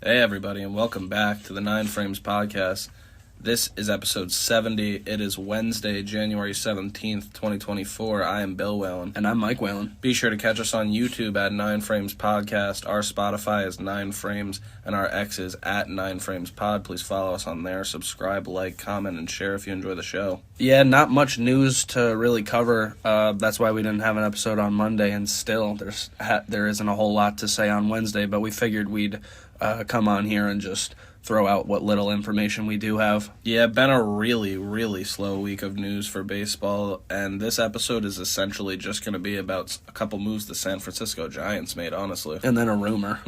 Hey everybody, and welcome back to the 9 Frames podcast. This is episode 70. It is Wednesday, January 17th, 2024. I am Bill Whalen. And I'm Mike Whalen. Be sure to catch us on YouTube at 9 Frames Podcast. Our Spotify is 9 Frames, and our X is at 9 Frames Pod. Please follow us on there. Subscribe, like, comment, and share if you enjoy the show. Yeah, not much news to really cover. That's why we didn't have an episode on Monday, and still there isn't a whole lot to say on Wednesday, but we figured we'd come on here and just throw out what little information we do have. Yeah, been a really, really slow week of news for baseball, and this episode is essentially just going to be about a couple moves the San Francisco Giants made, honestly. And then a rumor.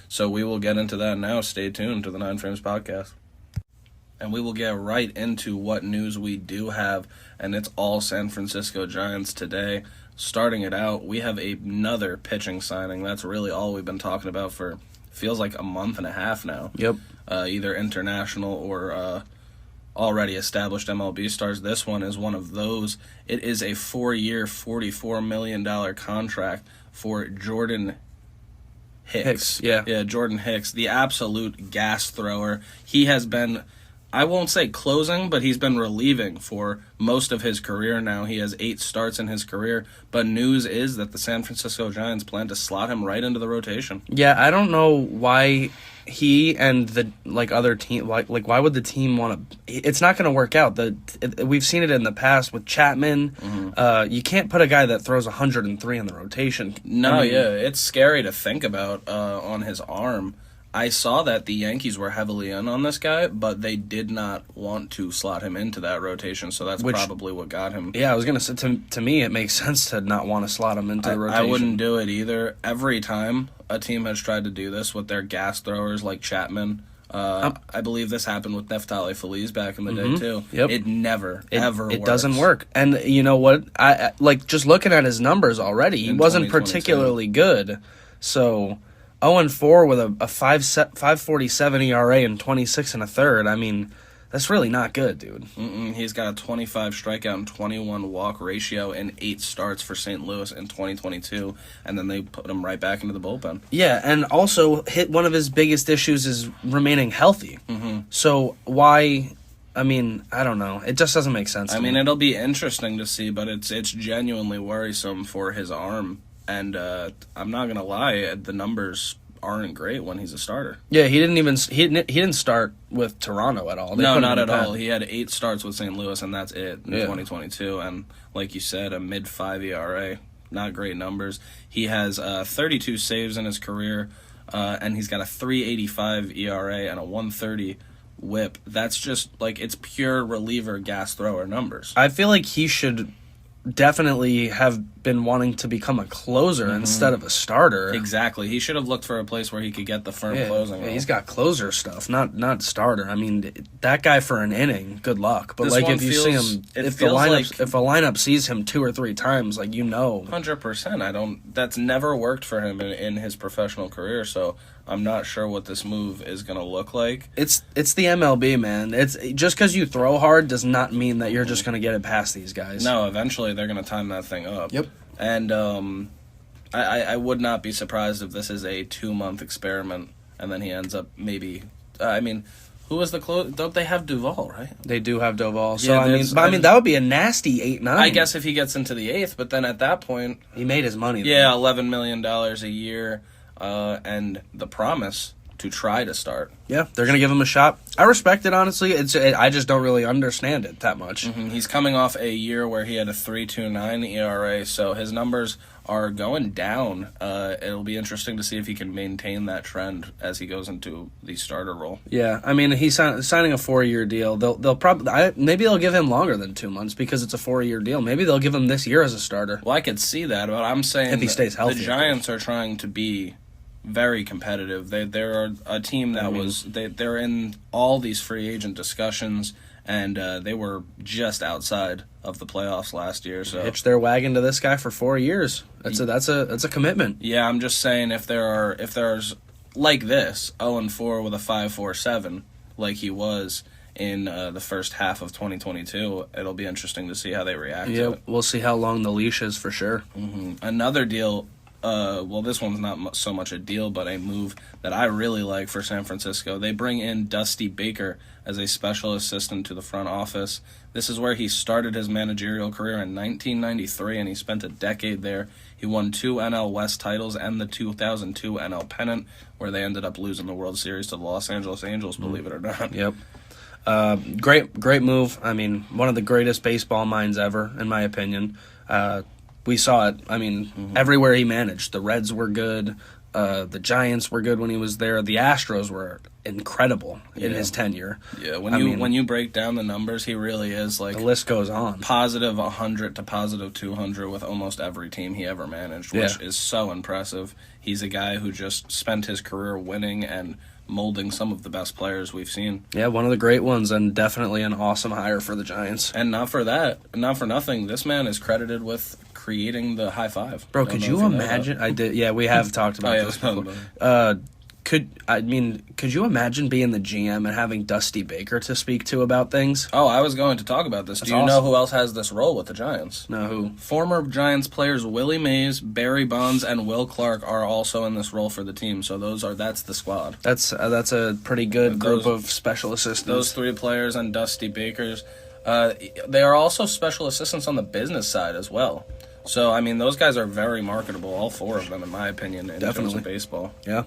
So we will get into that now. Stay tuned to the 9 Frames podcast. And we will get right into what news we do have, and it's all San Francisco Giants today. Starting it out, we have another pitching signing. That's really all we've been talking about for feels like a month and a half now. Yep. Either international or already established MLB stars. This one is one of those. It is a 4-year, $44 million contract for Jordan Hicks. Yeah, Jordan Hicks, the absolute gas thrower. He has been, I won't say closing, but he's been relieving for most of his career now. He has 8 starts in his career, but news is that the San Francisco Giants plan to slot him right into the rotation. Yeah, I don't know why he and the other team why would the team want to? It's not going to work out. We've seen it in the past with Chapman. You can't put a guy that throws 103 in the rotation. No, it's scary to think about on his arm. I saw that the Yankees were heavily in on this guy, but they did not want to slot him into that rotation, so that's probably what got him. Yeah, I was going to say, to me, it makes sense to not want to slot him into the rotation. I wouldn't do it either. Every time a team has tried to do this with their gas throwers like Chapman, I believe this happened with Neftali Feliz back in the day, too. Yep. It never, ever works. It doesn't work. And you know what? I just looking at his numbers already, he wasn't particularly good, so 0-4 with a 5.47 ERA and 26 and a third. I mean, that's really not good, dude. He's got a 25 strikeout and 21 walk ratio in 8 starts for St. Louis in 2022, and then they put him right back into the bullpen. Yeah, and also one of his biggest issues is remaining healthy. So why? I mean, I don't know. It just doesn't make sense to me. It'll be interesting to see, but it's genuinely worrisome for his arm. And I'm not gonna lie, the numbers aren't great when he's a starter. Yeah, he didn't start with Toronto at all. No, not at all. He had 8 starts with St. Louis, and that's it in 2022. And like you said, a mid-5 ERA, not great numbers. He has 32 saves in his career, and he's got a 3.85 ERA and a 1.30 WHIP. That's just it's pure reliever gas thrower numbers. I feel like he should definitely have been wanting to become a closer instead of a starter. Exactly. He should have looked for a place where he could get the firm closing. Yeah, he's got closer stuff, not starter. I mean, that guy for an inning, good luck. But if you see him, if a lineup sees him 2 or 3 times, 100%. That's never worked for him in his professional career. So I'm not sure what this move is going to look like. It's the MLB, man. It's just because you throw hard does not mean that you're just going to get it past these guys. No, eventually they're going to time that thing up. Yep. And I would not be surprised if this is a 2-month experiment, and then he ends up maybe. Who was the close? Don't they have Duvall, right? They do have Duvall. So that would be a nasty 8-9. I guess if he gets into the 8th, but then at that point he made his money. Yeah, $11 million a year. And the promise to try to start. Yeah, they're going to give him a shot. I respect it, honestly. I just don't really understand it that much. He's coming off a year where he had a 3.29 ERA, so his numbers are going down. It'll be interesting to see if he can maintain that trend as he goes into the starter role. Yeah, I mean, he's signing a 4-year deal. They'll probably maybe they'll give him longer than 2 months because it's a 4-year deal. Maybe they'll give him this year as a starter. Well, I could see that, but I'm saying if he stays healthy, the Giants are trying to be very competitive. They're a team that they're in all these free agent discussions, and they were just outside of the playoffs last year. So hitch their wagon to this guy for 4 years. That's a commitment. Yeah, I'm just saying if there's like this 0-4 with a 5.47 like he was in the first half of 2022, it'll be interesting to see how they react to it. We'll see how long the leash is for sure. Another deal this one's not so much a deal, but a move that I really like for San Francisco. They bring in Dusty Baker as a special assistant to the front office. This is where he started his managerial career in 1993, and he spent a decade there. He won 2 NL West titles and the 2002 NL pennant, where they ended up losing the World Series to the Los Angeles Angels, believe it or not. Yep. Great move. I mean, one of the greatest baseball minds ever, in my opinion. We saw it, everywhere he managed. The Reds were good. The Giants were good when he was there. The Astros were incredible in his tenure. Yeah, when you break down the numbers, he really is like... The list goes on. Positive 100 to positive 200 with almost every team he ever managed, which is so impressive. He's a guy who just spent his career winning and molding some of the best players we've seen. Yeah, one of the great ones, and definitely an awesome hire for the Giants. And not for nothing, this man is credited with creating the high five. Bro, could you imagine? I did. Yeah, we have talked about this before. Could you imagine being the GM and having Dusty Baker to speak to about things? Oh, I was going to talk about this. Do you know who else has this role with the Giants? No, who? Former Giants players Willie Mays, Barry Bonds, and Will Clark are also in this role for the team. So that's the squad. That's a pretty good group of special assistants. Those 3 players and Dusty Baker's. They are also special assistants on the business side as well. So, those guys are very marketable, all 4 of them, in my opinion, in terms of baseball. Yeah.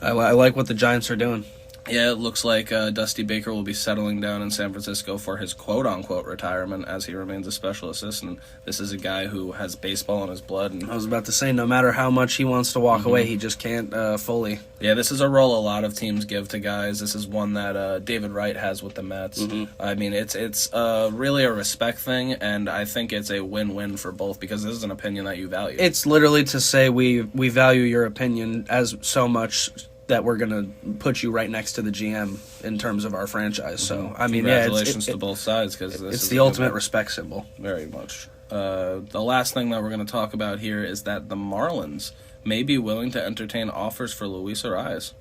I like what the Giants are doing. Yeah, it looks like Dusty Baker will be settling down in San Francisco for his quote-unquote retirement as he remains a special assistant. This is a guy who has baseball in his blood. And I was about to say, no matter how much he wants to walk away, he just can't fully. Yeah, this is a role a lot of teams give to guys. This is one that David Wright has with the Mets. It's really a respect thing, and I think it's a win-win for both because this is an opinion that you value. It's literally to say we value your opinion as so much that we're going to put you right next to the GM in terms of our franchise. So, congratulations to both sides because it's the ultimate respect symbol. Very much. The last thing that we're going to talk about here is that the Marlins may be willing to entertain offers for Luis Arias.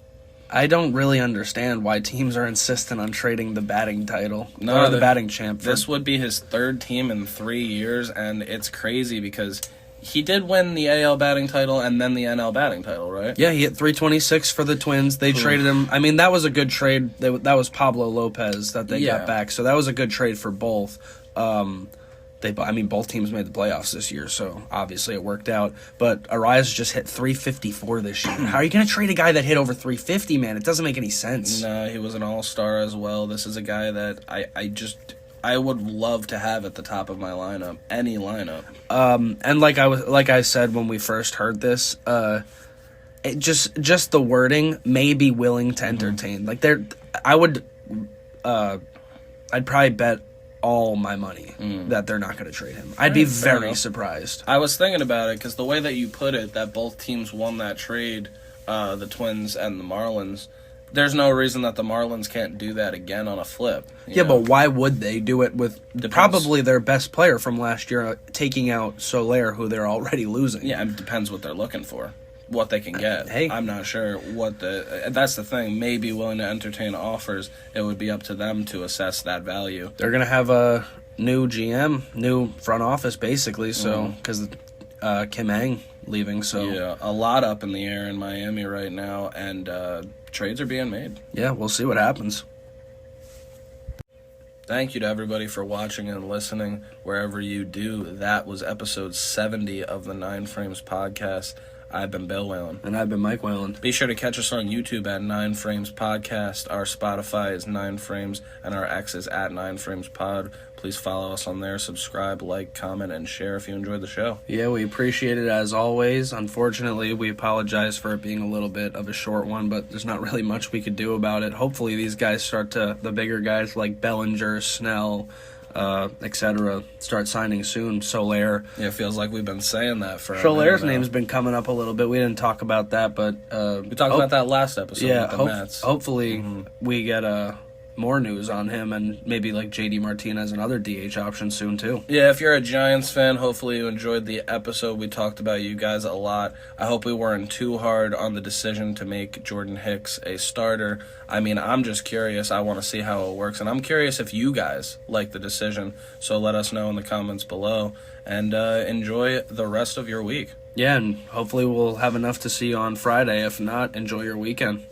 I don't really understand why teams are insistent on trading the batting title or the batting champ. This would be his 3rd team in 3 years, and it's crazy because he did win the AL batting title and then the NL batting title, right? Yeah, he hit 326 for the Twins. They traded him. That was a good trade. That was Pablo Lopez that they got back. So that was a good trade for both. Both teams made the playoffs this year, so obviously it worked out. But Arias just hit 354 this year. How are you going to trade a guy that hit over 350, man? It doesn't make any sense. No, he was an all-star as well. This is a guy that I would love to have at the top of my lineup, any lineup. And like I said when we first heard this, just the wording may be willing to entertain. I'd probably bet all my money that they're not going to trade him. I'd be very surprised. I was thinking about it because the way that you put it, that both teams won that trade, the Twins and the Marlins. There's no reason that the Marlins can't do that again on a flip. Yeah, but why would they do it with probably their best player from last year taking out Soler, who they're already losing? Yeah, it depends what they're looking for, what they can get. I'm not sure that's the thing. Maybe willing to entertain offers. It would be up to them to assess that value. They're going to have a new GM, new front office, basically, so because Kim Hang leaving. So yeah, a lot up in the air in Miami right now, and trades are being made. Yeah, we'll see what happens. Thank you to everybody for watching and listening wherever you do. That was episode 70 of the 9 Frames podcast. I've been Bill Whalen. And I've been Mike Whalen. Be sure to catch us on YouTube at 9 Frames Podcast. Our Spotify is 9 Frames, and our X is at 9 Frames Pod. Please follow us on there, subscribe, like, comment, and share if you enjoyed the show. Yeah, we appreciate it as always. Unfortunately, we apologize for it being a little bit of a short one, but there's not really much we could do about it. Hopefully these guys the bigger guys like Bellinger, Snell, etc. start signing soon. Soler. Yeah, it feels like we've been saying that for Soler's name's been coming up a little bit. We didn't talk about that, but we talked about that last episode with the Mets. Hopefully we get more news on him and maybe like JD Martinez and other DH options soon too. Yeah, if you're a Giants fan, hopefully you enjoyed the episode. We talked about you guys a lot. I hope we weren't too hard on the decision to make Jordan Hicks a starter. I'm just curious. I want to see how it works, and I'm curious if you guys like the decision. So let us know in the comments below, and enjoy the rest of your week. Yeah, and hopefully we'll have enough to see you on Friday. If not, enjoy your weekend.